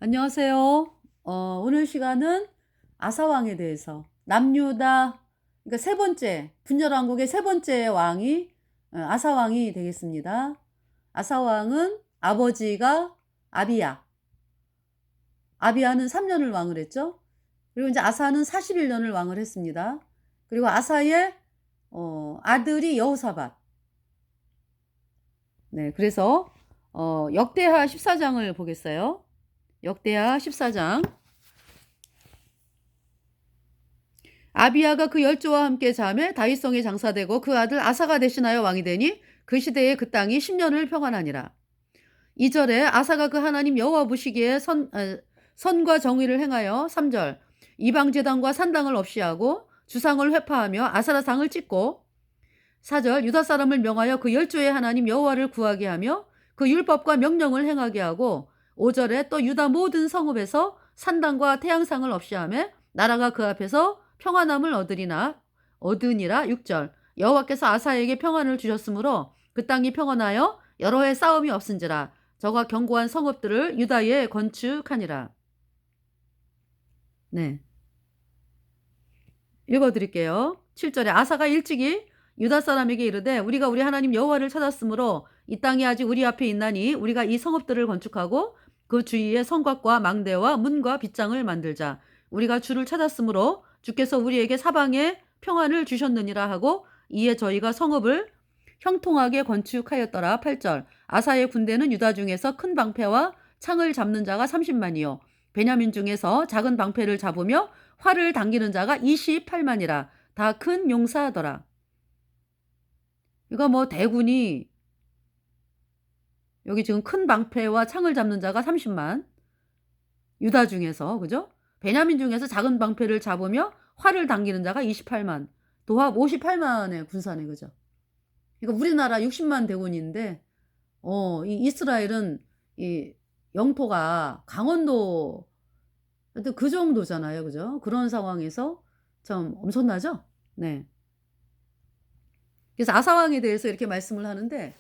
안녕하세요. 오늘 시간은 아사왕에 대해서 남유다, 그러니까 세 번째 분열왕국의 세 번째 왕이 아사왕이 되겠습니다. 아사왕은 아버지가 아비야. 아비야는 3년을 왕을 했죠. 그리고 이제 아사는 41년을 왕을 했습니다. 그리고 아사의 아들이 여호사밧. 네, 그래서 역대하 14장을 보겠어요. 역대하 14장. 아비야가 그 열조와 함께 잠에 다윗성에 장사되고 그 아들 아사가 대신하여 왕이 되니 그 시대에 그 땅이 10년을 평안하니라. 2절에 아사가 그 하나님 여호와 보시기에 선과 정의를 행하여 3절 이방 제단과 산당을 없이 하고 주상을 회파하며 아사라상을 찍고 4절 유다 사람을 명하여 그 열조의 하나님 여호와를 구하게 하며 그 율법과 명령을 행하게 하고 5절에 또 유다 모든 성읍에서 산당과 태양상을 없이 하며 나라가 그 앞에서 평안함을 얻으니라. 6절 여호와께서 아사에게 평안을 주셨으므로 그 땅이 평안하여 여러 해 싸움이 없은지라 저가 견고한 성읍들을 유다에 건축하니라. 네, 읽어드릴게요. 7절에 아사가 일찍이 유다 사람에게 이르되 우리가 우리 하나님 여호와를 찾았으므로 이 땅이 아직 우리 앞에 있나니 우리가 이 성읍들을 건축하고 그 주위에 성곽과 망대와 문과 빗장을 만들자. 우리가 주를 찾았으므로 주께서 우리에게 사방에 평안을 주셨느니라 하고 이에 저희가 성읍을 형통하게 건축하였더라. 8절 아사의 군대는 유다 중에서 큰 방패와 창을 잡는 자가 30만이요 베냐민 중에서 작은 방패를 잡으며 활을 당기는 자가 28만이라 다 큰 용사하더라. 이거 뭐 대군이 여기 지금 큰 방패와 창을 잡는 자가 30만 유다 중에서 그죠? 베냐민 중에서 작은 방패를 잡으며 활을 당기는 자가 28만 도합 58만의 군사네 그죠? 그러니까 우리나라 60만 대군인데 이 이스라엘은 이 영토가 강원도 그 정도잖아요 그죠? 그런 상황에서 참 엄청나죠? 네. 그래서 아사왕에 대해서 이렇게 말씀을 하는데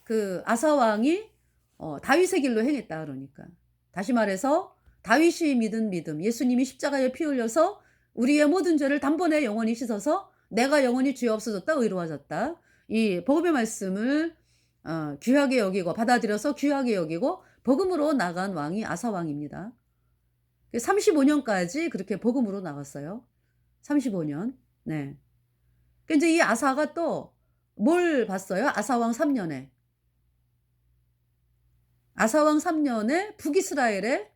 그 아사왕이 다윗의 길로 행했다 그러니까 다시 말해서 다윗이 믿은 믿음 예수님이 십자가에 피 흘려서 우리의 모든 죄를 단번에 영원히 씻어서 내가 영원히 죄 없어졌다 의로워졌다 이 복음의 말씀을 귀하게 여기고 받아들여서 귀하게 여기고 복음으로 나간 왕이 아사왕입니다. 35년까지 그렇게 복음으로 나갔어요. 35년. 네. 이제 이 아사가 또 뭘 봤어요? 아사왕 3년에. 아사왕 3년에 북이스라엘에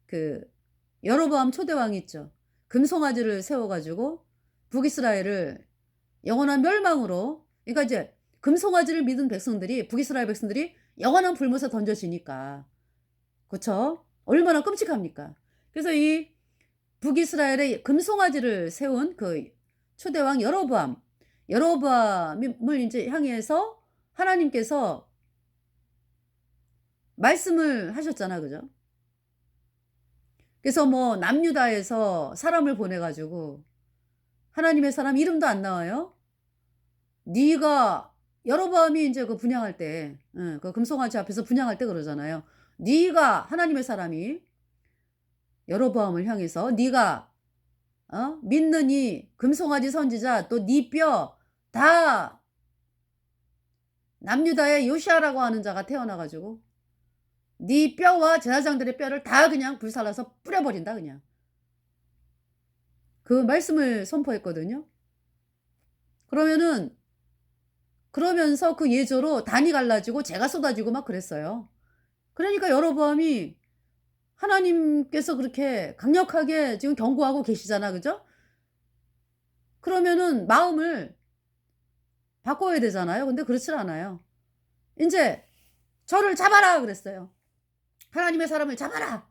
그 여로보암 초대왕이 있죠. 금송아지를 세워가지고 북이스라엘을 영원한 멸망으로 그러니까 이제 금송아지를 믿은 백성들이 북이스라엘 백성들이 영원한 불못에 던져지니까 그쵸? 얼마나 끔찍합니까? 그래서 이 북이스라엘에 금송아지를 세운 그 초대왕 여로보암을 이제 향해서 하나님께서 말씀을 하셨잖아. 그죠? 그래서 뭐 남유다에서 사람을 보내가지고 하나님의 사람 이름도 안 나와요. 네가 여로보암이 이제 그 분향할 때, 그 금송아지 앞에서 분향할 때 그러잖아요. 네가 하나님의 사람이 여로보암을 향해서 네가 믿는 이 금송아지 선지자 또 네 뼈 다 남유다의 요시아라고 하는 자가 태어나가지고 네 뼈와 제사장들의 뼈를 다 그냥 불살라서 뿌려버린다 그냥. 그 말씀을 선포했거든요. 그러면서 그 예조로 단이 갈라지고 재가 쏟아지고 막 그랬어요. 그러니까 여로보암이 하나님께서 그렇게 강력하게 지금 경고하고 계시잖아. 그죠? 그러면은 마음을 바꿔야 되잖아요. 근데 그렇질 않아요. 이제 저를 잡아라 그랬어요. 하나님의 사람을 잡아라.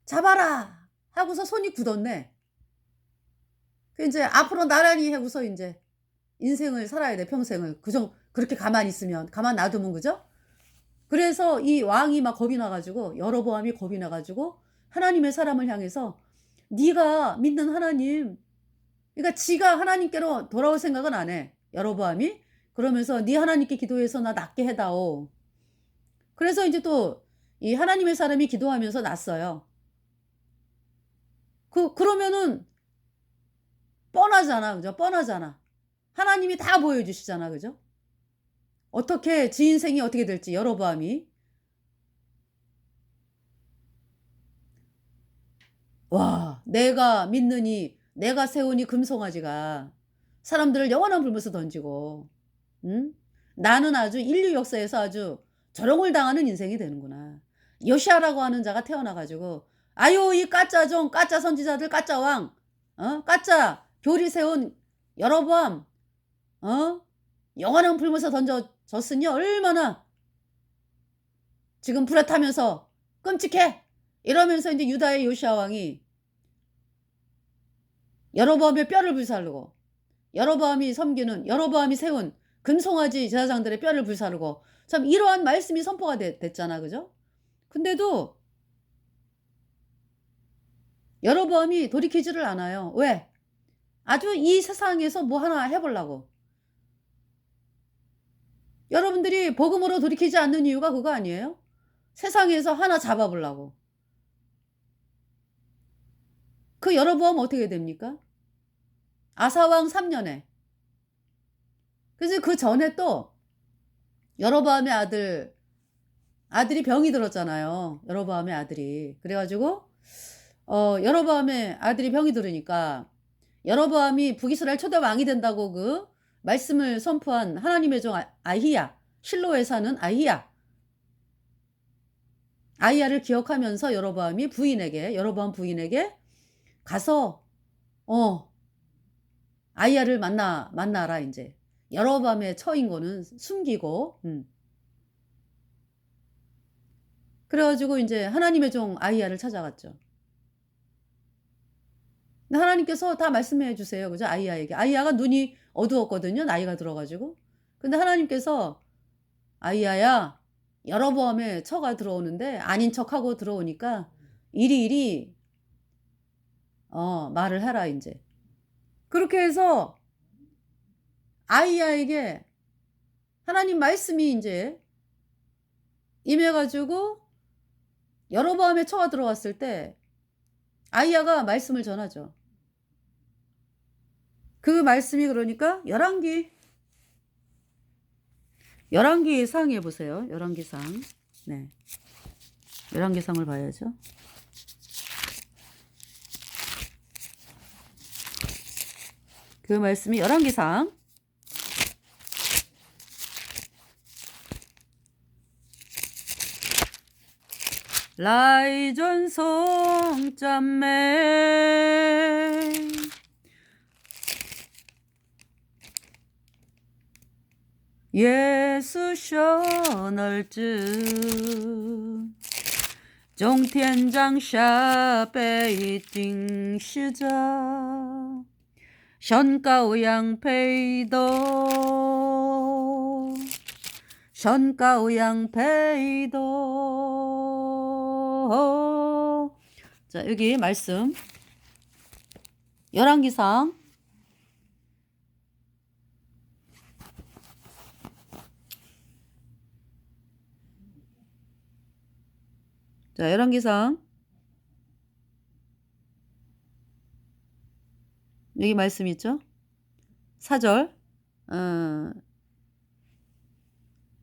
잡아라 하고서 손이 굳었네. 이제 앞으로 나란히 하고서 이제 인생을 살아야 돼. 평생을. 그렇게 가만히 있으면 가만 놔두면 그죠? 그래서 이 왕이 막 겁이 나가지고 여로보암이 겁이 나가지고 하나님의 사람을 향해서 네가 믿는 하나님 그러니까 지가 하나님께로 돌아올 생각은 안 해. 여로보암이 그러면서 네 하나님께 기도해서 나 낫게 해다오. 그래서 이제 또 이 하나님의 사람이 기도하면서 났어요. 그러면은 뻔하잖아. 그죠? 뻔하잖아. 하나님이 다 보여주시잖아. 그죠? 어떻게 지 인생이 어떻게 될지 여로보암이. 와, 내가 믿느니 내가 세우니 금송아지가 사람들을 영원한 불못에 던지고, 응? 나는 아주 인류 역사에서 아주 조롱을 당하는 인생이 되는구나. 요시아라고 하는 자가 태어나 가지고 아유 이 까짜종 까짜 선지자들 까짜 왕, 까짜 교리 세운 여로보암, 어? 영원한 불못에 던져졌으니 얼마나 지금 불에 타면서 끔찍해. 이러면서 이제 유다의 요시아 왕이 여로보암의 뼈를 불사르고, 여로보암이 세운 금송아지 제사장들의 뼈를 불사르고, 참 이러한 말씀이 선포가 됐잖아. 그죠? 근데도 여로보암이 돌이키지를 않아요. 왜? 아주 이 세상에서 뭐 하나 해보려고. 여러분들이 복음으로 돌이키지 않는 이유가 그거 아니에요? 세상에서 하나 잡아보려고. 그 여로보암 어떻게 됩니까? 아사왕 3년에. 그래서 그 전에 또 여로보암의 아들이 병이 들었잖아요. 여로보암의 아들이. 그래가지고 여로보암의 아들이 병이 들으니까 여로보암이 북이스라엘 초대 왕이 된다고 그 말씀을 선포한 하나님의 종 아히야, 실로에 사는 아히야를 기억하면서 여로보암 부인에게 가서 아히야를 만나라 이제. 여로보암의 처인 거는 숨기고. 그래가지고 이제 하나님의 종 아히야를 찾아갔죠. 근데 하나님께서 다 말씀해 주세요. 그죠? 아히야에게. 아히야가 눈이 어두웠거든요. 나이가 들어가지고. 근데 하나님께서 아히야야, 여로보암의 처가 들어오는데 아닌 척하고 들어오니까 이리 말을 해라 이제. 그렇게 해서 아히야에게 하나님 말씀이 이제 임해가지고 여로보암의 처가 들어왔을 때 아히야가 말씀을 전하죠. 그 말씀이 그러니까 열왕기 상 해보세요. 열왕기상. 네. 열왕기상을 봐야죠. 그 말씀이 열왕기상. 라이전송 짬매 예수 셔널즈 종天샤 베이팅 시자 션가오양 페이도 자, 여기 말씀 열왕기상 자, 열왕기상 여기 말씀 있죠? 4절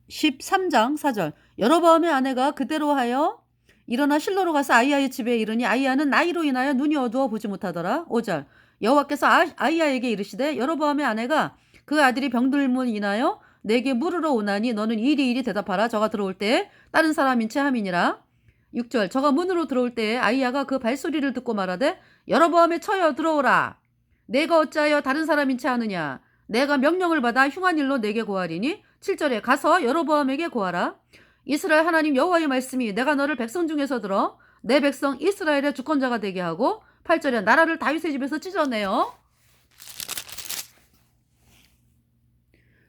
13장 4절 여로보암의 아내가 그대로 하여 일어나 실로로 가서 아히야의 집에 이르니 아히야는 나이로 인하여 눈이 어두워 보지 못하더라. 5절 여호와께서 아히야에게 이르시되 여로보암의 아내가 그 아들이 병들므로 인하여 내게 물으러 오나니 너는 이리 대답하라. 저가 들어올 때에 다른 사람인 채 함이니라. 6절 저가 문으로 들어올 때에 아히야가 그 발소리를 듣고 말하되 여로보암의 처여 들어오라. 내가 어찌하여 다른 사람인 채 하느냐. 내가 명령을 받아 흉한 일로 내게 고하리니. 7절에 가서 여로보암에게 고하라. 이스라엘 하나님 여호와의 말씀이 내가 너를 백성 중에서 들어 내 백성 이스라엘의 주권자가 되게 하고. 8절에 나라를 다윗의 집에서 찢어내어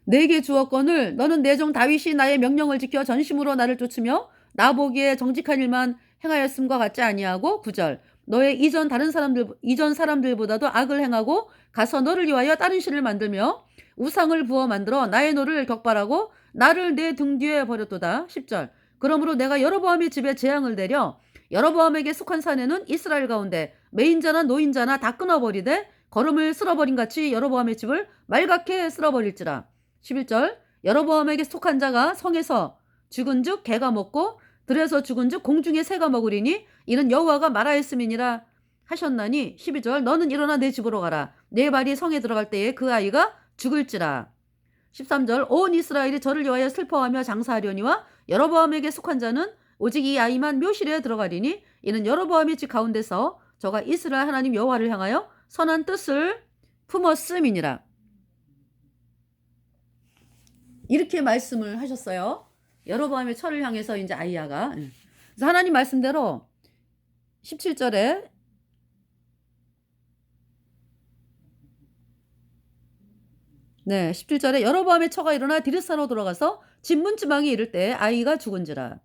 내게 주었거늘 너는 내 종 다윗이 나의 명령을 지켜 전심으로 나를 쫓으며 나 보기에 정직한 일만 행하였음과 같지 아니하고. 9절 너의 이전 사람들보다도 악을 행하고 가서 너를 위하여 다른 신을 만들며 우상을 부어 만들어 나의 노를 격발하고 나를 내 등 뒤에 버렸도다. 10절 그러므로 내가 여로보암의 집에 재앙을 내려 여로보암에게 속한 사내는 이스라엘 가운데 매인자나 노인자나 다 끊어버리되 거름을 쓸어버린 같이 여로보암의 집을 말갛게 쓸어버릴지라. 11절 여로보암에게 속한 자가 성에서 죽은즉 개가 먹고 들에서 죽은즉 공중의 새가 먹으리니 이는 여호와가 말하였음이니라 하셨나니. 12절 너는 일어나 내 집으로 가라. 내 발이 성에 들어갈 때에 그 아이가 죽을지라. 13절 온 이스라엘이 저를 위하여 슬퍼하며 장사하려니와 여로보암에게 속한 자는 오직 이 아이만 묘실에 들어가리니 이는 여로보암의 집 가운데서 저가 이스라엘 하나님 여호와를 향하여 선한 뜻을 품었음이니라. 이렇게 말씀을 하셨어요. 여로보암의 철을 향해서 이제 아이야가. 그래서 하나님 말씀대로 17절에 네, 17절에 여로보암의 처가 일어나 디르사로 돌아가서 집 문지방에 이를 때 아이가 죽은지라.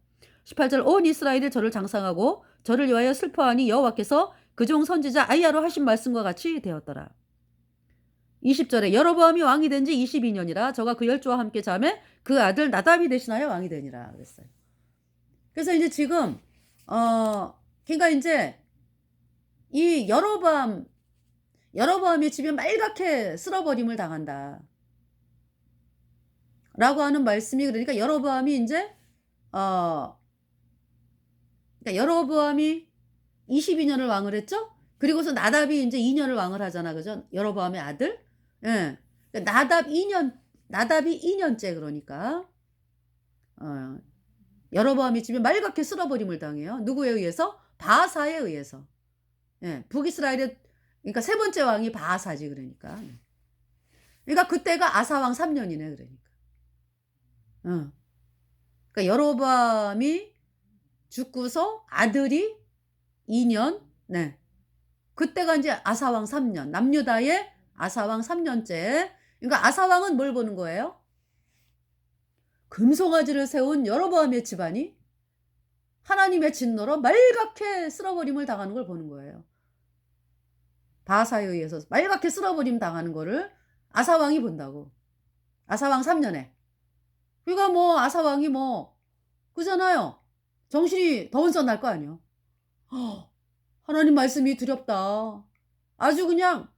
18절 온 이스라엘이 저를 장상하고 저를 위하여 슬퍼하니 여호와께서 그종 선지자 아이야로 하신 말씀과 같이 되었더라. 20절에 여로보암이 왕이 된 지 22년이라 저가 그 열조와 함께 자매 그 아들 나답이 대신하여 왕이 되니라 그랬어요. 그래서 이제 지금 그러니까 이제 이 여로보암의 집이 말갛게 쓸어버림을 당한다. 라고 하는 말씀이, 그러니까 여로보암이 이제 그러니까 여로보암이 22년을 왕을 했죠. 그리고서 나답이 이제 2년을 왕을 하잖아, 그죠? 여로보암의 아들. 예. 그러니까 나답이 2년째 그러니까 여로보암의 집이 말갛게 쓸어버림을 당해요. 누구에 의해서? 바하사에 의해서. 예. 북이스라엘의 그러니까 세 번째 왕이 바하사지 그러니까. 그러니까 그때가 아사왕 3년이네 그러니까. 그러니까 여로보암이 죽고서 아들이 2년, 네. 그때가 이제 아사왕 3년, 남유다의 아사왕 3년째. 그러니까 아사왕은 뭘 보는 거예요? 금송아지를 세운 여로보암의 집안이 하나님의 진노로 말갛게 쓸어버림을 당하는 걸 보는 거예요. 바하사에 의해서 말갛게 쓸어버림 당하는 거를 아사왕이 본다고. 아사왕 3년에. 그러니까 뭐 아사왕이 뭐 그잖아요. 정신이 더 혼선날 거 아니에요. 하나님 말씀이 두렵다. 아주 그냥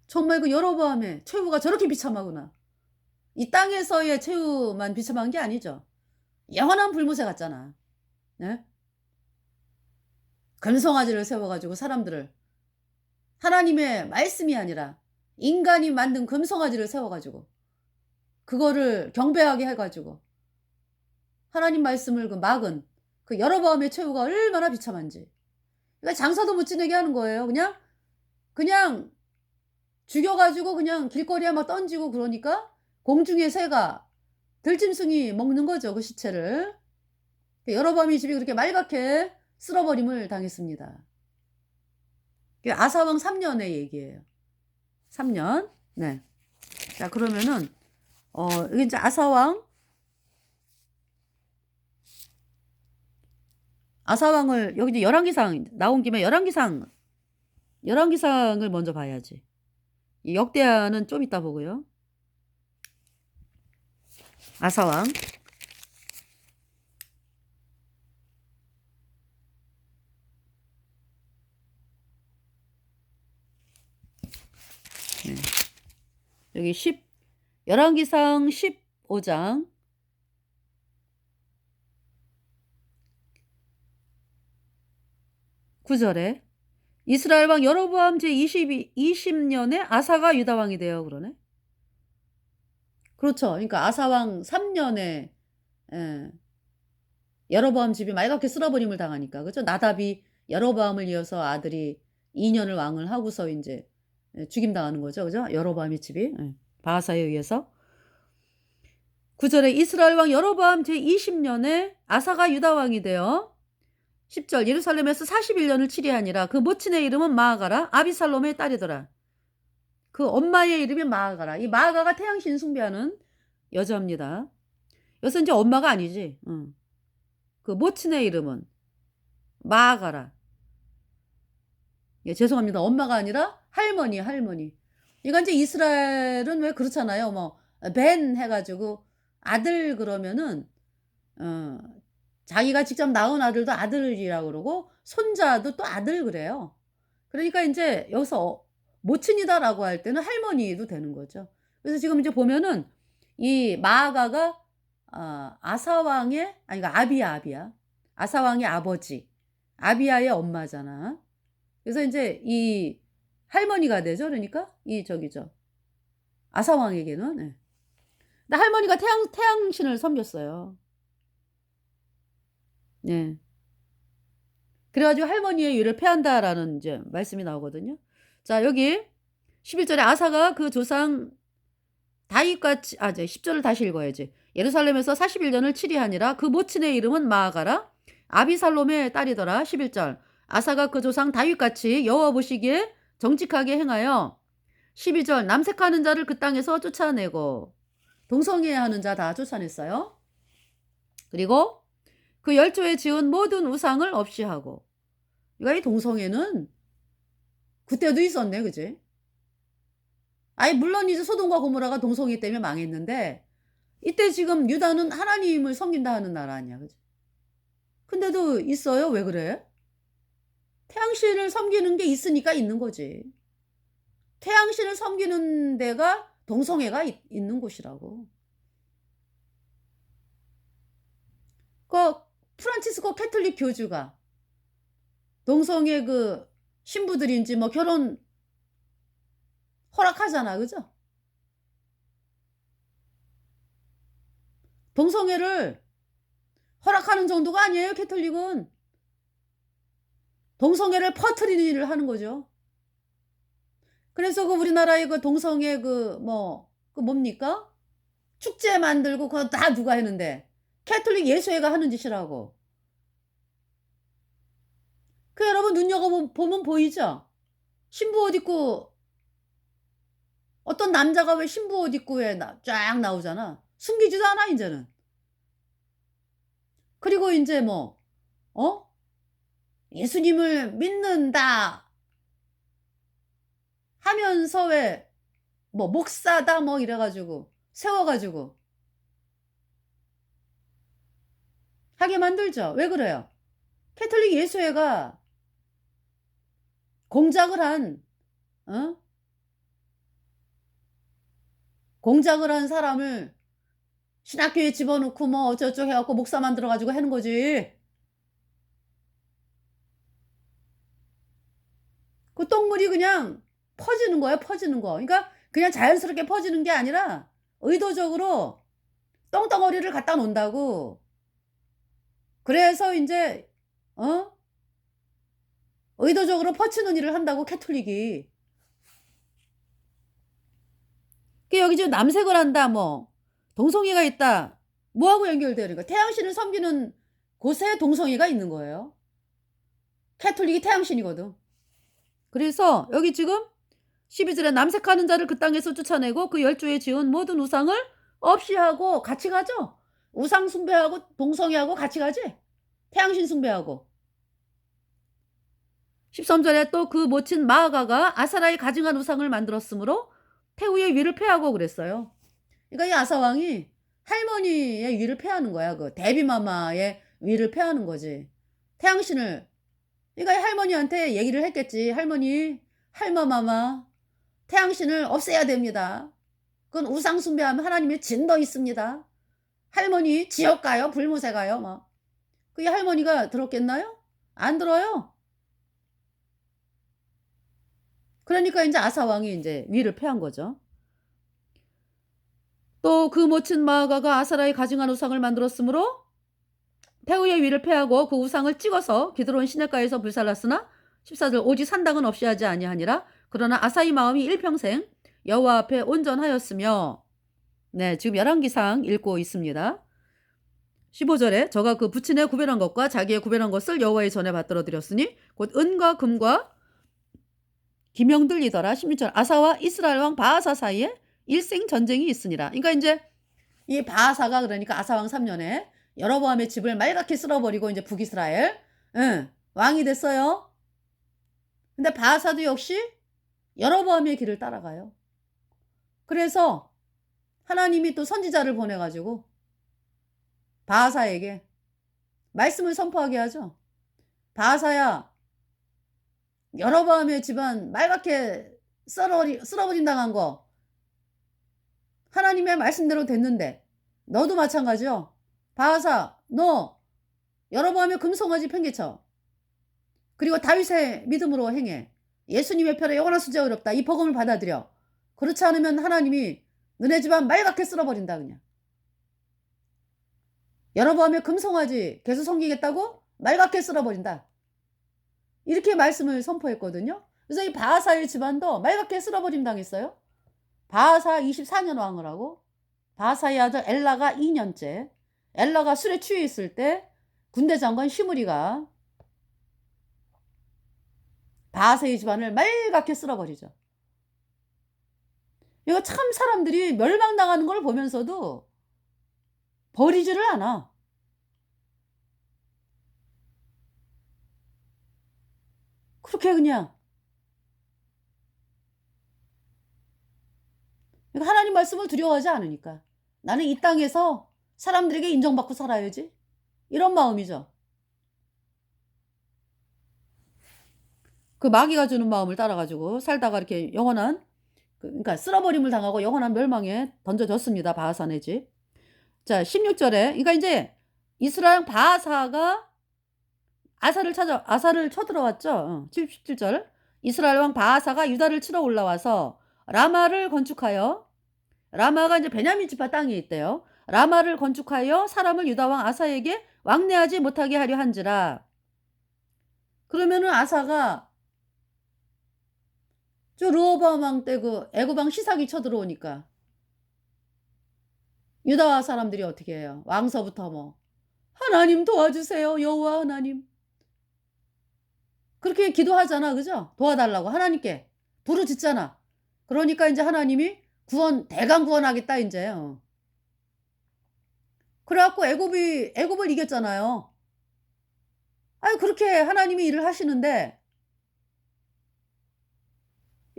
정말 그 여로보암의 최후가 저렇게 비참하구나. 이 땅에서의 최후만 비참한 게 아니죠. 영원한 불못에 갔잖아. 네? 금송아지를 세워가지고 사람들을 하나님의 말씀이 아니라 인간이 만든 금송아지를 세워가지고 그거를 경배하게 해가지고 하나님 말씀을 그 막은 그 여로보암의 최후가 얼마나 비참한지. 그러니까 장사도 못 지내게 하는 거예요. 그냥 죽여가지고 그냥 길거리에 막 던지고 그러니까 공중의 새가 들짐승이 먹는 거죠. 그 시체를. 여로보암의 집이 그렇게 말갛게 쓸어버림을 당했습니다. 아사왕 3년의 얘기예요. 3년. 네. 자, 그러면은 여기 이제 아사왕을 여기 이제 열왕기상 나온 김에 열왕기상을 먼저 봐야지. 이 역대하는 좀 이따 보고요. 아사왕. 네. 여기 열왕기상 15장 9절에 이스라엘 왕 여로보암 제20년에 아사가 유다 왕이 되어 그러네. 그렇죠. 그러니까 아사왕 3년에 여로보암 집이 말갛게 쓸어버림을 당하니까. 그렇죠? 나답이 여로보암을 이어서 아들이 2년을 왕을 하고서 이제 죽임당하는 거죠. 그죠? 여로보암의 집이 바하사에 의해서. 9절에 이스라엘 왕 여로보암 제20년에 아사가 유다 왕이 되어 10절 예루살렘에서 41년을 치리하니라. 그 모친의 이름은 마아가라. 아비살롬의 딸이더라. 그 엄마의 이름이 마아가라. 이 마아가가 태양신 숭배하는 여자입니다. 여기서 이제 엄마가 아니지. 그 모친의 이름은 마아가라. 예, 죄송합니다. 엄마가 아니라 할머니. 그러니까 이제 이스라엘은 왜 그렇잖아요. 뭐 벤 해가지고 아들 그러면은 어 자기가 직접 낳은 아들도 아들이라고 그러고 손자도 또 아들 그래요. 그러니까 인제 여기서 모친이다라고 할 때는 할머니도 되는 거죠. 그래서 지금 이제 보면은 이 마아가가 아사 왕의 아니 그러니까 아비야. 아사 왕의 아버지. 아비야의 엄마잖아. 그래서 인제 이 할머니가 되죠. 그러니까 이 저기죠. 아사 왕에게는. 예. 근데 할머니가 태양신을 섬겼어요. 네. 그래 가지고 "할머니의 위를 패한다."라는 이제 말씀이 나오거든요. 자 여기 11 절에 아사가 그 조상 다윗같이 이제 10 절을 다시 읽어야지. "예루살렘에서 41 년을 치리하니라. 그 모친의 이름은 마아가라. 아비살롬의 딸이더라." 11 절. 아사가 그 조상 다윗같이 여호와 보시기에 정직하게 행하여 12 절 남색하는 자를 그 땅에서 쫓아내고 동성애하는 자 다 쫓아냈어요. 그리고 그 열조에 지은 모든 우상을 없이 하고. 그러니까 이 동성애는 그때도 있었네. 그지? 아이 물론 이제 소돔과 고모라가 동성애 때문에 망했는데 이때 지금 유다는 하나님을 섬긴다 하는 나라 아니야. 그지? 근데도 있어요. 왜 그래? 태양신을 섬기는 게 있으니까 있는 거지. 태양신을 섬기는 데가 동성애가 있는 곳이라고. 그 프란치스코 캐톨릭 교주가 동성애 그 신부들인지 뭐 결혼 허락하잖아. 그죠? 동성애를 허락하는 정도가 아니에요. 캐톨릭은. 동성애를 퍼뜨리는 일을 하는 거죠. 그래서 그 우리나라의 그 동성애 그 뭡니까? 축제 만들고 그거 다 누가 했는데 캐톨릭 예수회가 하는 짓이라고. 그 여러분 눈여겨보면 보이죠? 신부 옷 입고 어떤 남자가 왜 신부 옷 입고 왜 쫙 나오잖아. 숨기지도 않아 인제는. 그리고 인제 뭐 어? "예수님을 믿는다." 하면서 왜 뭐 "목사다." 뭐 이래 가지고 세워 가지고 하게 만들죠. 왜 그래요? 캐톨릭 예수회가 공작을 한 어? 공작을 한 사람을 신학교에 집어넣고 뭐 어쩌고저쩌고 해 갖고 목사 만들어 가지고 하는 거지. 그 똥물이 그냥 퍼지는 거예요, 퍼지는 거. 그러니까 그냥 자연스럽게 퍼지는 게 아니라 의도적으로 똥덩어리를 갖다 놓는다고. 그래서 인제 어? 의도적으로 퍼치는 일을 한다고 캐톨릭이. 그 여기 지금 남색을 한다 뭐 동성애가 있다. 뭐하고 연결돼요? 그러니까 태양신을 섬기는 곳에 동성애가 있는 거예요. 캐톨릭이 태양신이거든. 그래서 여기 지금 12 절에 남색하는 자를 그 땅에서 쫓아내고 그 열조에 지은 모든 우상을 없이 하고 같이 가죠. 우상 숭배하고 동성애하고 같이 가지. 태양신 숭배하고. 13 절에 또 그 모친 마아가가 아사라의 가증한 우상을 만들었으므로 태후의 위를 패하고 그랬어요. 그러니까 이 아사 왕이 할머니의 위를 패하는 거야. 그 데비마마의 위를 패하는 거지. 태양신을 그러니까 이 할머니한테 얘기를 했겠지. "할머니, 할머마마 태양신을 없애야 됩니다. 그건 우상 숭배하면 하나님의 진도 있습니다. 할머니 지옥 가요? 불못에 가요?" 막. 그게 할머니가 들었겠나요? 안 들어요. 그러니까 인제 아사 왕이 인제 위를 패한 거죠. 또 그 모친 마아가가 아사라의 가증한 우상을 만들었으므로 태후의 위를 패하고 그 우상을 찍어서 기드론 시냇가에서 불살랐으나 14 절 오직 산당은 없이 하지 아니하니라. 그러나 아사의 마음이 일평생 여호와 앞에 온전하였으며. 네, 지금 열왕기상 읽고 있습니다. 15 절에 저가 그 부친의 구별한 것과 자기의 구별한 것을 여호와의 전에 받들어 드렸으니 곧 은과 금과 기명들이더라. 16 절 아사와 이스라엘 왕 바아사 사이에 일생 전쟁이 있으니라. 그러니까 인제 이 바아사가 그러니까 아사 왕 3 년에 여로보암의 집을 말갛게 쓸어버리고 인제 북이스라엘 왕이 됐어요. 근데 바아사도 역시 여로보암의 길을 따라가요. 그래서 하나님이 또 선지자를 보내 가지고 바하사에게 말씀을 선포하게 하죠. "바하사야, 여로보암의 집안 말갛게 쓸어버림 당한 거 하나님의 말씀대로 됐는데 너도 마찬가지요. 바하사, 너 여로보암의 금송아지 팽개쳐. 그리고 다윗의 믿음으로 행해. 예수님의 편에 영원한 수제가 어렵다. 이 복음을 받아들여. 그렇지 않으면 하나님이 너네 집안 말갛게 쓸어버린다." 그냥. 여로보암의 금송아지 계속 섬기겠다고 말갛게 쓸어버린다. 이렇게 말씀을 선포했거든요. 그래서 이 바하사의 집안도 말갛게 쓸어버림 당했어요. 바하사 24년 왕을 하고 바하사의 아들 엘라가 2년째. 엘라가 술에 취해 있을 때 군대 장관 시므리가 바하사의 집안을 말갛게 쓸어버리죠. 이거 참 사람들이 멸망당하는 걸 보면서도 버리지를 않아. 그렇게 그냥. 그러니까 하나님 말씀을 두려워하지 않으니까. 나는 이 땅에서 사람들에게 인정받고 살아야지. 이런 마음이죠. 그 마귀가 주는 마음을 따라가지고 살다가 이렇게 영원한, 그러니까 쓸어버림을 당하고 영원한 멸망에 던져졌습니다. 바하사네 집. 자, 16절에, 그러니까 이제 이스라엘 바하사가 아사를 쳐들어왔죠. 17절. 이스라엘 왕 바하사가 유다를 치러 올라와서 라마를 건축하여, 라마가 이제 베냐민 지파 땅에 있대요. 라마를 건축하여 사람을 유다 왕 아사에게 왕래하지 못하게 하려 한지라. 그러면은 아사가 저 르호보암 왕 때 그 애굽 왕 시삭이 쳐들어오니까 유다 사람들이 어떻게 해요? 왕서부터 뭐 하나님 도와주세요, 여호와 하나님. 그렇게 기도하잖아, 그죠? 도와달라고 하나님께 부르짖잖아. 그러니까 이제 하나님이 대강 구원하겠다 이제. 그래갖고 애굽을 이겼잖아요. 아니 그렇게 하나님이 일을 하시는데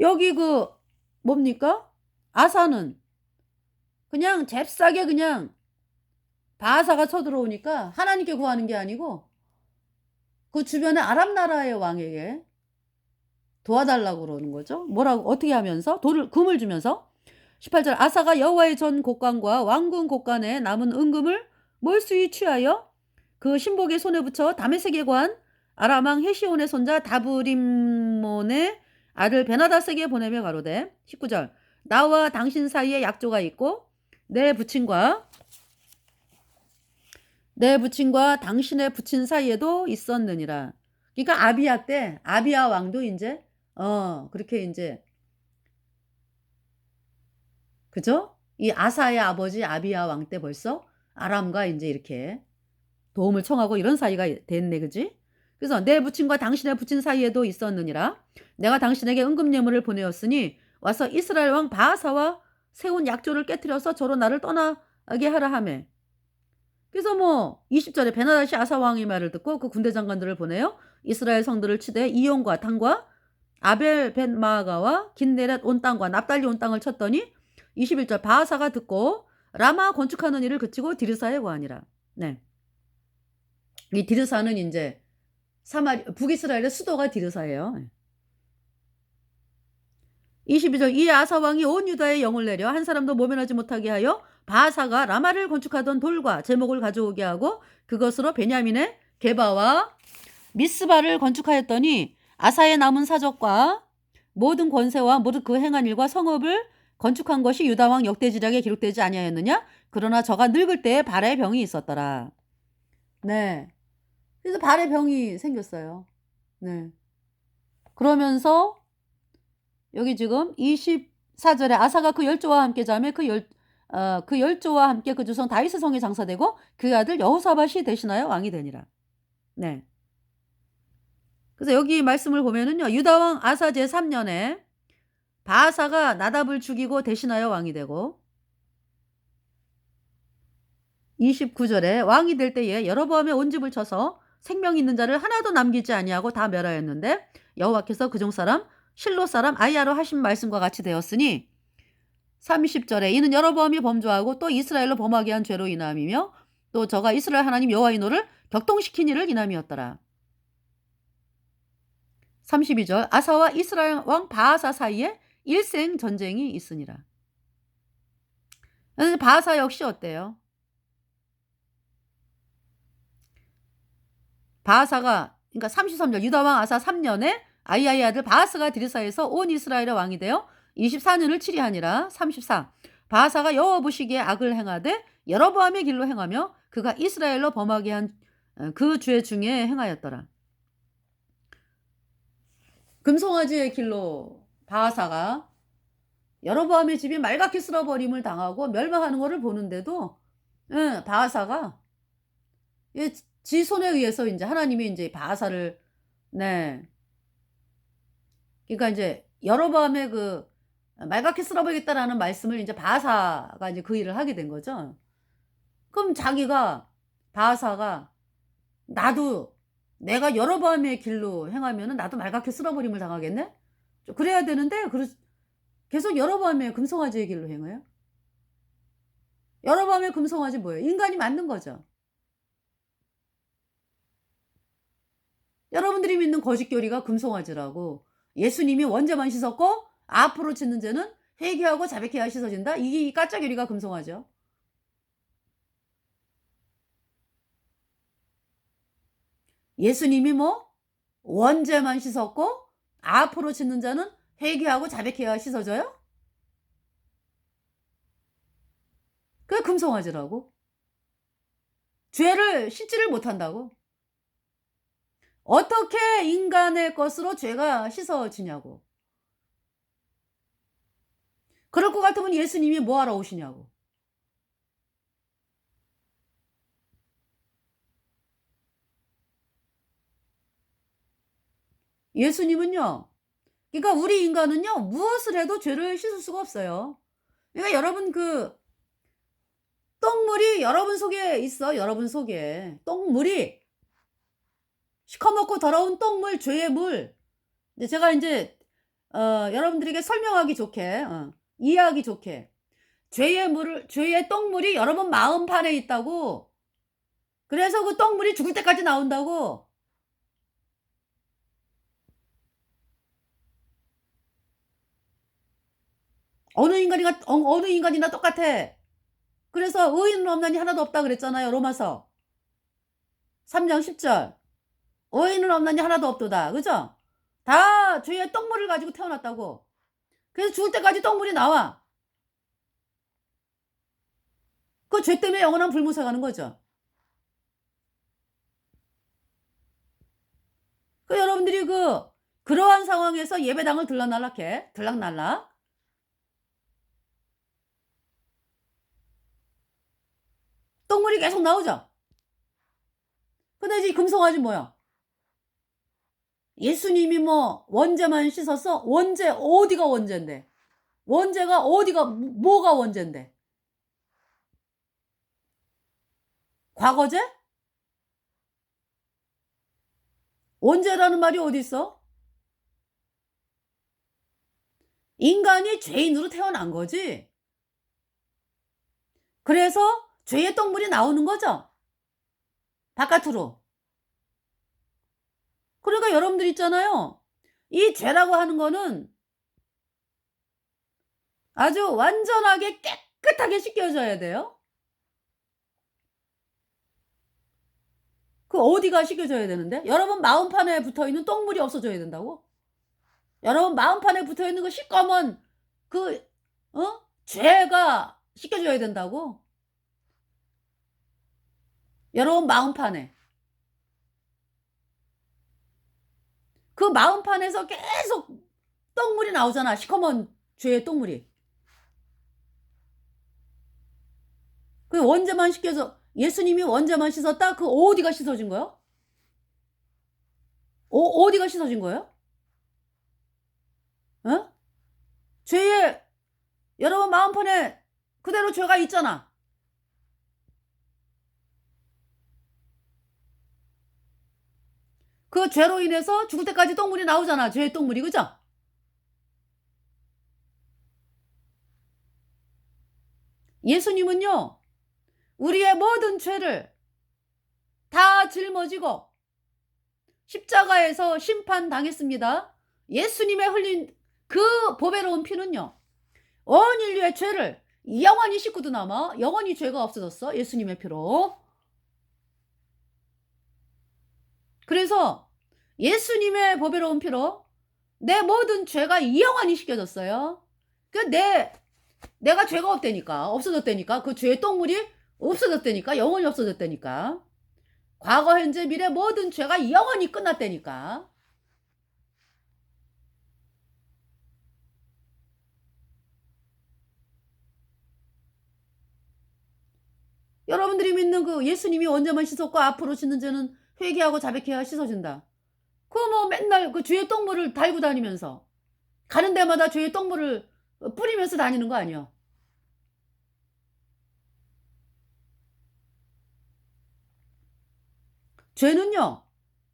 여기 그 뭡니까? 아사는 그냥 잽싸게 그냥 바하사가 쳐들어오니까 하나님께 구하는 게 아니고 그 주변에 아람 나라의 왕에게 도와달라고 그러는 거죠. 뭐라고 어떻게 하면서 금을 주면서 18절 아사가 여호와의 전 곡간과 왕궁 곡간에 남은 은금을 몰수히 취하여 그 신복의 손에 붙여 다메섹의 관 아람 왕 헤시온의 손자 다브림몬의 아들 베나다스에게 보내며 가로되 19절 나와 당신 사이에 약조가 있고 내 부친과 당신의 부친 사이에도 있었느니라. 그러니까 아비야 때 아비야 왕도 이제 그렇게 이제 그죠? 이 아사의 아버지 아비야 왕 때 벌써 아람과 이제 이렇게 도움을 청하고 이런 사이가 됐네, 그지? 그래서 내 부친과 당신의 부친 사이에도 있었느니라. 내가 당신에게 은금 예물을 보내었으니 와서 이스라엘 왕 바하사와 세운 약조를 깨뜨려서 저로 나를 떠나게 하라 하매. 그래서 뭐 20절에 베나다시 아사 왕의 말을 듣고 그 군대 장관들을 보내요. 이스라엘 성들을 치되 이온과 단과 아벨 벳마가와 긴네렛 온 땅과 납달리 온 땅을 쳤더니 21절 바하사가 듣고 라마 건축하는 일을 그치고 디르사에 거하니라. 네. 이 디르사는 이제 북이스라엘의 수도가 디르사예요. 22절 이 아사 왕이 온 유다에 영을 내려 한 사람도 모면하지 못하게 하여 바하사가 라마를 건축하던 돌과 제목을 가져오게 하고 그것으로 베냐민의 게바와 미스바를 건축하였더니 아사의 남은 사적과 모든 권세와 모든 그 행한 일과 성읍을 건축한 것이 유다 왕 역대지략에 기록되지 아니하였느냐? 그러나 저가 늙을 때에 발에 병이 있었더라. 네. 그래서 발에 병이 생겼어요. 네. 그러면서 여기 지금 24절에 아사가 그 열조와 함께 자매 그 열조와 함께 그 주성 다윗의 성에 장사되고 그 아들 여호사밧이 대신하여 왕이 되니라. 네. 그래서 여기 말씀을 보면은요. 유다 왕 아사 제3년에 바하사가 나답을 죽이고 대신하여 왕이 되고 29절에 왕이 될 때에 여로보암의 온 집을 쳐서 생명 있는 자를 하나도 남기지 아니하고 다 멸하였는데 여호와께서 그중 사람 실로 사람 아이야로 하신 말씀과 같이 되었으니 30절에 이는 여로보암이 범죄하고 또 이스라엘로 범하게 한 죄로 인함이며 또 저가 이스라엘 하나님 여호와의 노를 격동시킨 이를 인함이었더라. 32절 아사와 이스라엘 왕 바하사 사이에 일생 전쟁이 있으니라. 그래서 바하사 역시 어때요? 바하사가 그러니까 33절 유다 왕 아사 3년에 아이야의 아들 바하스가 드리사에서 온 이스라엘의 왕이 되어 24년을 치리하니라. 34 바하사가 여호와 보시기에 악을 행하되 여로보암의 길로 행하며 그가 이스라엘로 범하게 한 그 죄 중에 행하였더라. 금송아지의 길로 바하사가 여로보암의 집이 말갛게 쓸어버림을 당하고 멸망하는 것을 보는데도 바하사가 지 손에 의해서 이제 하나님이 이제 바하사를 네. 그러니까 이제 여로보암의 그 말갛게 쓸어버리겠다라는 말씀을 이제 바하사가 이제 그 일을 하게 된 거죠. 그럼 자기가 바하사가 나도 내가 여로보암의 길로 행하면은 나도 말갛게 쓸어버림을 당하겠네? 그래야 되는데 계속 여로보암의 금송아지의 길로 행해요. 여로보암의 금송아지 뭐예요? 인간이 만든 거죠. 여러분들이 믿는 거짓교리가 금송아지라고 예수님이 원죄만 씻었고 앞으로 짓는 죄는 회개하고 자백해야 씻어진다. 이게 가짜교리가 금송아지죠. 예수님이 뭐 원죄만 씻었고 앞으로 짓는 자는 회개하고 자백해야 씻어져요? 그게 금송아지라고. 죄를 씻지를 못한다고. 어떻게 인간의 것으로 죄가 씻어지냐고. 그럴 것 같으면 예수님이 뭐하러 오시냐고. 예수님은요. 그러니까 우리 인간은요. 무엇을 해도 죄를 씻을 수가 없어요. 그러니까 여러분 똥물이 여러분 속에 있어. 여러분 속에. 똥물이 시커멓고 더러운 똥물, 죄의 물. 이제 제가 이제 여러분들에게 설명하기 좋게 이해하기 좋게 죄의 똥물이 여러분 마음판에 있다고. 그래서 그 똥물이 죽을 때까지 나온다고. 어느 인간이나 똑같아. 그래서 의인은 없나니 하나도 없다 그랬잖아요. 로마서 3장 10절. 의인은 없나니 하나도 없도다. 그죠? 다 죄의 똥물을 가지고 태어났다고. 그래서 죽을 때까지 똥물이 나와. 그 죄 때문에 영원한 불못에 가는 거죠. 그 여러분들이 그러한 상황에서 예배당을 들락날락 똥물이 계속 나오죠. 근데 이제 금송아지 뭐야? 예수님이 뭐 원죄만 씻었어? 원죄 어디가 원죄인데? 원죄가 어디가 뭐가 원죄인데? 과거죄? 원죄라는 말이 어디 있어? 인간이 죄인으로 태어난 거지. 그래서 죄의 똥물이 나오는 거죠. 바깥으로. 그러니까 여러분들 있잖아요. 이 죄라고 하는 거는 아주 완전하게 깨끗하게 씻겨져야 돼요. 그 어디가 씻겨져야 되는데? 여러분 마음판에 붙어있는 똥물이 없어져야 된다고? 여러분 마음판에 붙어있는 그 시꺼먼 죄가 씻겨져야 된다고? 여러분 마음판에. 그 마음판에서 계속 똥물이 나오잖아. 시커먼 죄의 똥물이. 그 원죄만 씻겨서 예수님이 원죄만 씻었다? 그 어디가 씻어진 거야? 어디가 씻어진 거예요? 어? 죄의 여러분 마음판에 그대로 죄가 있잖아. 그 죄로 인해서 죽을 때까지 똥물이 나오잖아. 죄의 똥물이. 그죠? 예수님은요, 우리의 모든 죄를 다 짊어지고 십자가에서 심판당했습니다. 예수님의 흘린 그 보배로운 피는요, 온 인류의 죄를 영원히 씻고도 남아 영원히 죄가 없어졌어. 예수님의 피로. 그래서 예수님의 보배로운 피로 내 모든 죄가 영원히 씻겨졌어요. 내가 죄가 없다니까, 없어졌다니까, 그 죄의 똥물이 없어졌다니까, 영원히 없어졌다니까. 과거, 현재, 미래 모든 죄가 영원히 끝났다니까. 여러분들이 믿는 그 예수님이 언제만 씻었고 앞으로 씻는 죄는 회개하고 자백해야 씻어진다. 그거 뭐 맨날 그 죄의 똥물을 달고 다니면서 가는 데마다 죄의 똥물을 뿌리면서 다니는 거 아니야. 죄는요,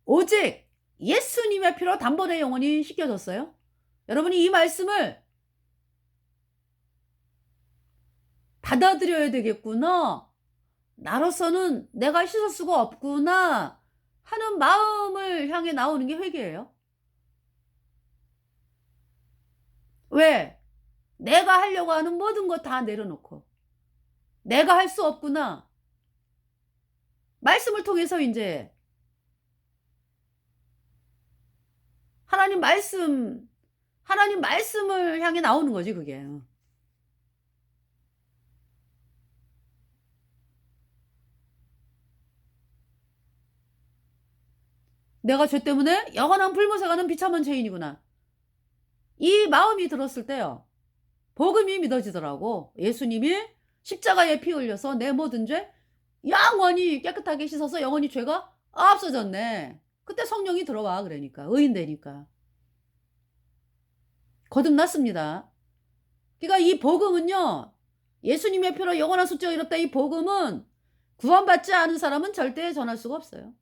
오직 예수님의 피로 단번에 영원히 씻겨졌어요. 여러분이 이 말씀을 받아들여야 되겠구나. 나로서는 내가 씻을 수가 없구나 하는 마음을 향해 나오는 게 회개예요. 왜? 내가 하려고 하는 모든 거 다 내려놓고 내가 할 수 없구나. 말씀을 통해서 이제 하나님 말씀을 향해 나오는 거지 그게. 내가 죄 때문에 영원한 불못에 가는 비참한 죄인이구나. 이 마음이 들었을 때요, 복음이 믿어지더라고. 예수님이 십자가에 피 흘려서 내 모든 죄 영원히 깨끗하게 씻어서 영원히 죄가 없어졌네. 그때 성령이 들어와. 그러니까 의인 되니까 거듭났습니다. 그러니까 이 복음은요, 예수님의 피로 영원한 숫자가 이뤘다. 이 복음은 구원받지 않은 사람은 절대 전할 수가 없어요.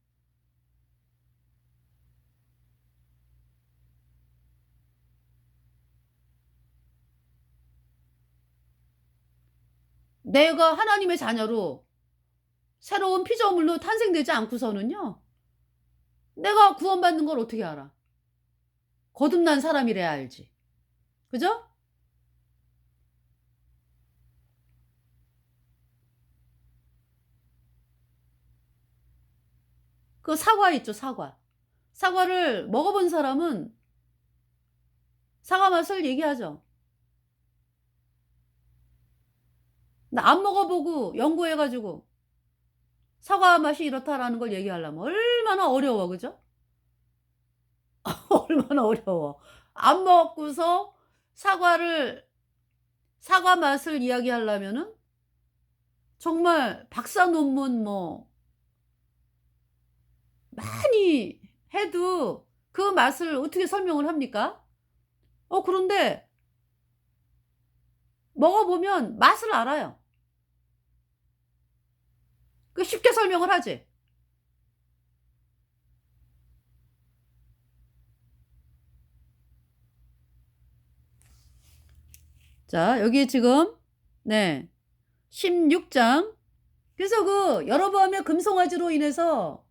내가 하나님의 자녀로 새로운 피조물로 탄생되지 않고서는요, 내가 구원받는 걸 어떻게 알아? 거듭난 사람이래야 알지. 그죠? 그 사과 있죠, 사과. 사과를 먹어본 사람은 사과 맛을 얘기하죠. 근데 안 먹어보고 연구해가지고 사과 맛이 이렇다라는 걸 얘기하려면 얼마나 어려워, 그죠? 얼마나 어려워. 안 먹고서 사과 맛을 이야기하려면은 정말 박사 논문 뭐 많이 해도 그 맛을 어떻게 설명을 합니까? 그런데 먹어보면 맛을 알아요. 그 쉽게 설명을 하지. 자, 여기 지금 16장. 그래서 그 여로보암의 금송아지로 인해서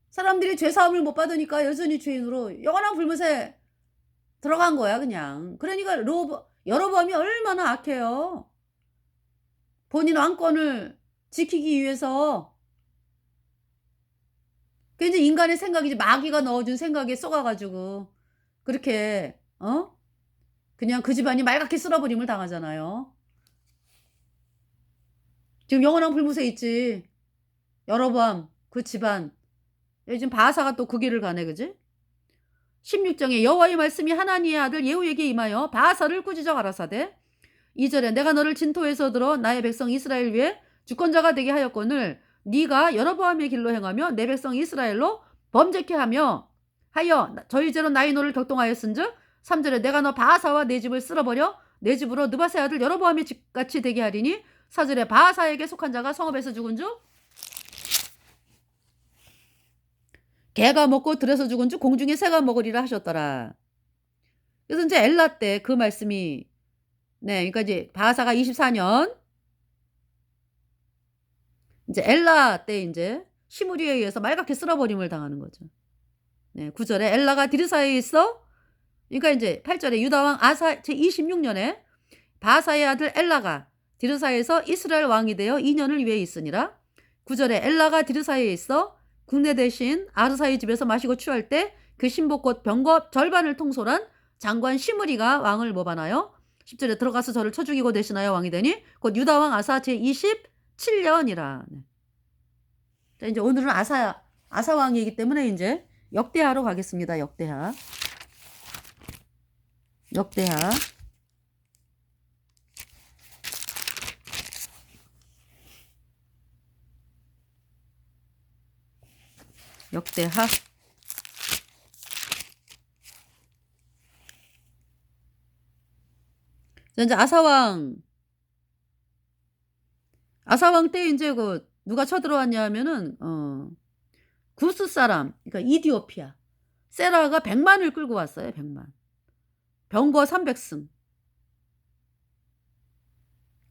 사람들이 죄 사함을 못 받으니까 여전히 죄인으로 영원한 불못에 들어간 거야 그냥. 그러니까 여로보암이 얼마나 악해요. 본인 왕권을 지키기 위해서. 그 이제 인간의 생각이지, 마귀가 넣어준 생각에 쏘가가지고 그렇게 그냥 그 집안이 말갛게 쓸어버림을 당하잖아요. 지금 영원한 불못에 있지. 여로보암 그 집안. 요즘 바하사가 또 그 길을 가네, 그지? 16장에 여호와의 말씀이 하나니의 아들 예후에게 임하여 바하사를 꾸짖어 가라사대 2절에 내가 너를 진토에서 들어 나의 백성 이스라엘 위에 주권자가 되게 하였거늘 네가 여로보암의 길로 행하며 내 백성 이스라엘로 범죄케 하여 저희 죄로 나의 노를 격동하였은즉 3절에 내가 너 바하사와 내 집을 쓸어버려 내 집으로 느바세 아들 여로보암의 집같이 되게 하리니 4절에 바하사에게 속한 자가 성읍에서 죽은 즉 개가 먹고 들에서 죽은 즉 공중에 새가 먹으리라 하셨더라. 그래서 이제 엘라 때 그 말씀이 그러니까 이제 바하사가 24년 이제 엘라 때 이제 시므리에 의해서 말갛게 쓸어버림을 당하는 거죠. 네, 9절에 엘라가 디르사에 있어. 그러니까 이제 8절에 유다 왕 아사 제26년에 바사의 아들 엘라가 디르사에서 이스라엘 왕이 되어 2년을 위해 있으니라. 9절에 엘라가 디르사에 있어 국내 대신 아르사의 집에서 마시고 취할 때 그 신복꽃 병거 절반을 통솔한 장관 시므리가 왕을 모반하여 10절에 들어가서 저를 쳐 죽이고 대신하여 왕이 되니 곧 유다 왕 아사 제27년이라. 네. 자, 이제 오늘은 아사 왕이기 때문에 이제 역대하로 가겠습니다. 역대하. 역대하. 역대하. 자, 이제 아사왕 때 이제 그 누가 쳐들어왔냐 하면은 구스 사람, 그러니까 이디오피아 세라가 100만을 끌고 왔어요. 100만. 병거 300승.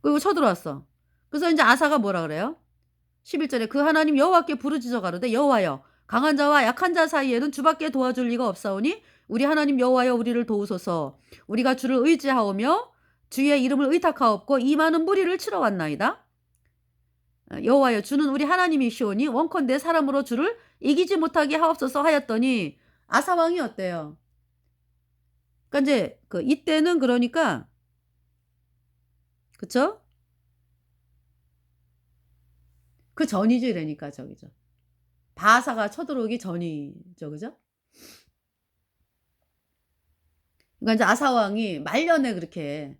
그리고 쳐들어왔어. 그래서 이제 아사가 뭐라 그래요? 11절에 그 하나님 여호와께 부르짖어 가로되 여호와여 강한 자와 약한 자 사이에는 주밖에 도와줄 리가 없사오니 우리 하나님 여호와여 우리를 도우소서. 우리가 주를 의지하오며 주의 이름을 의탁하옵고 이 많은 무리를 치러 왔나이다. 여호와여 주는 우리 하나님이시오니 원컨대 사람으로 주를 이기지 못하게 하옵소서 하였더니 아사 왕이 어때요? 그러니까 이제 이때는 그러니까 그쵸? 그 전이죠. 이러니까 저기죠. 바사가 쳐들어오기 전이죠. 그죠? 그러니까 이제 아사 왕이 말년에 그렇게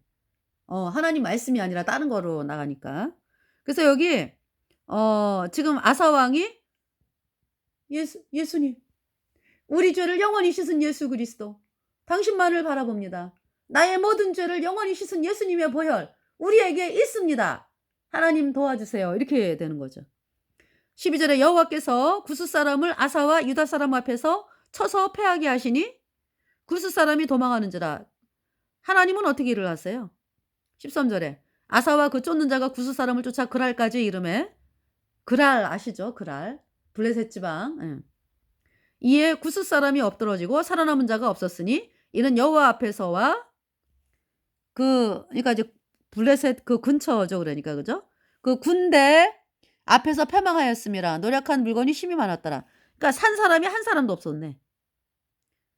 하나님 말씀이 아니라 다른 거로 나가니까. 그래서 여기 지금 아사 왕이 예수님 우리 죄를 영원히 씻은 예수 그리스도 당신만을 바라봅니다. 나의 모든 죄를 영원히 씻은 예수님의 보혈 우리에게 있습니다. 하나님 도와주세요. 이렇게 되는 거죠. 12절에 여호와께서 구스 사람을 아사와 유다 사람 앞에서 쳐서 패하게 하시니 구스 사람이 도망하는지라. 하나님은 어떻게 일을 하세요? 13절에 아사와 그 쫓는 자가 구스 사람을 쫓아 그랄까지 이름에 그랄 아시죠? 그랄 블레셋 지방. 예. 이에 구스 사람이 엎드러지고 살아남은 자가 없었으니 이는 여호와 앞에서와 그러니까 이제 블레셋 그 근처죠. 그러니까 그죠? 그 군대 앞에서 패망하였음이라. 노력한 물건이 심히 많았더라. 그러니까 산 사람이 한 사람도 없었네.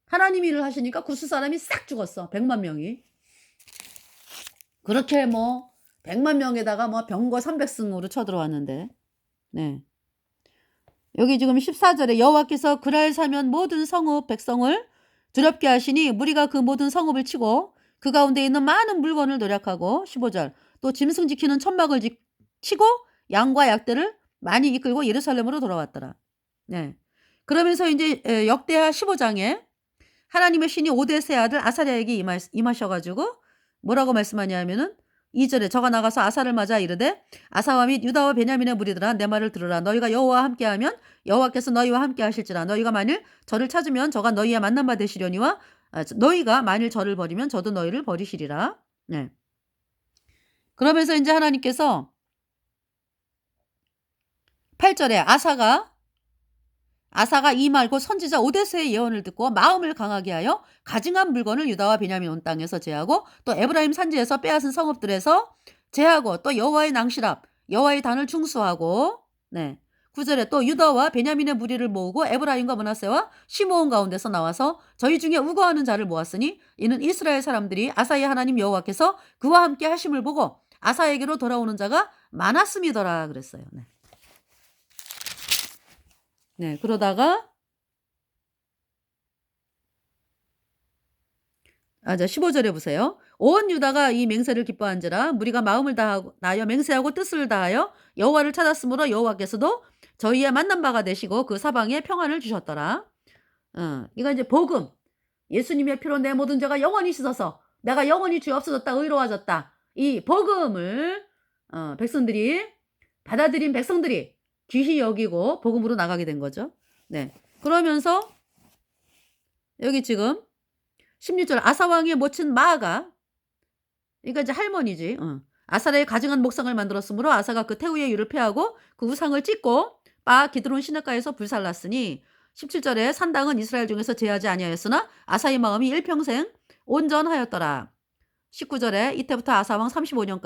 하나님이 일을 하시니까 구스 사람이 싹 죽었어. 100만 명이. 그렇게 뭐 100만 명에다가 뭐 병거 300승으로 쳐들어왔는데. 네. 여기 지금 14절에 여호와께서 그랄 사면 모든 성읍 백성을 두렵게 하시니 무리가 그 모든 성읍을 치고 그 가운데 있는 많은 물건을 노력하고 15절 또 짐승 지키는 천막을 치고 양과 약대를 많이 이끌고 예루살렘으로 돌아왔더라. 네. 그러면서 이제 역대하 15장에 하나님의 신이 오데스의 아들 아사랴에게 임하셔가지고 뭐라고 말씀하냐면은 2절에 저가 나가서 아사를 맞아 이르되 아사와 및 유다와 베냐민의 무리들아 내 말을 들으라. 너희가 여호와와 함께하면 여호와께서 너희와 함께 하실지라. 너희가 만일 저를 찾으면 저가 너희의 만난 바 되시려니와 너희가 만일 저를 버리면 저도 너희를 버리시리라. 네. 그러면서 이제 하나님께서 8절에 아사가 이 말고 선지자 오데스의 예언을 듣고 마음을 강하게 하여 가증한 물건을 유다와 베냐민 온 땅에서 제하고 또 에브라임 산지에서 빼앗은 성읍들에서 제하고 또 여호와의 낭실 앞 여호와의 단을 충수하고 네. 9절에 또 유다와 베냐민의 무리를 모으고 에브라임과 므낫세와 시므온 가운데서 나와서 저희 중에 우거하는 자를 모았으니 이는 이스라엘 사람들이 아사의 하나님 여호와께서 그와 함께 하심을 보고 아사에게로 돌아오는 자가 많았음이더라 그랬어요. 네. 네, 그러다가 자 15절에 보세요. 온 유다가 이 맹세를 기뻐한지라 무리가 마음을 다하여 맹세하고 뜻을 다하여 여호와를 찾았으므로 여호와께서도 저희의 만난 바가 되시고 그 사방에 평안을 주셨더라. 이거 이제 복음. 예수님의 피로 내 모든 죄가 영원히 씻어서 내가 영원히 죄 없어졌다 의로워졌다. 이 복음을 백성들이 받아들인 백성들이 귀히 여기고 복음으로 나가게 된 거죠. 네. 그러면서 여기 지금 16절 아사 왕의 모친 마아가 그러니까 이제 할머니지. 아사라의 가증한 목상을 만들었으므로 아사가 그 태우의 유를 패하고 그 우상을 찢고 바 기드론 시냇가에서 불살랐으니 17절에 산당은 이스라엘 중에서 제하지 아니하였으나 아사의 마음이 일평생 온전하였더라. 19절에 이때부터 아사 왕 35년까지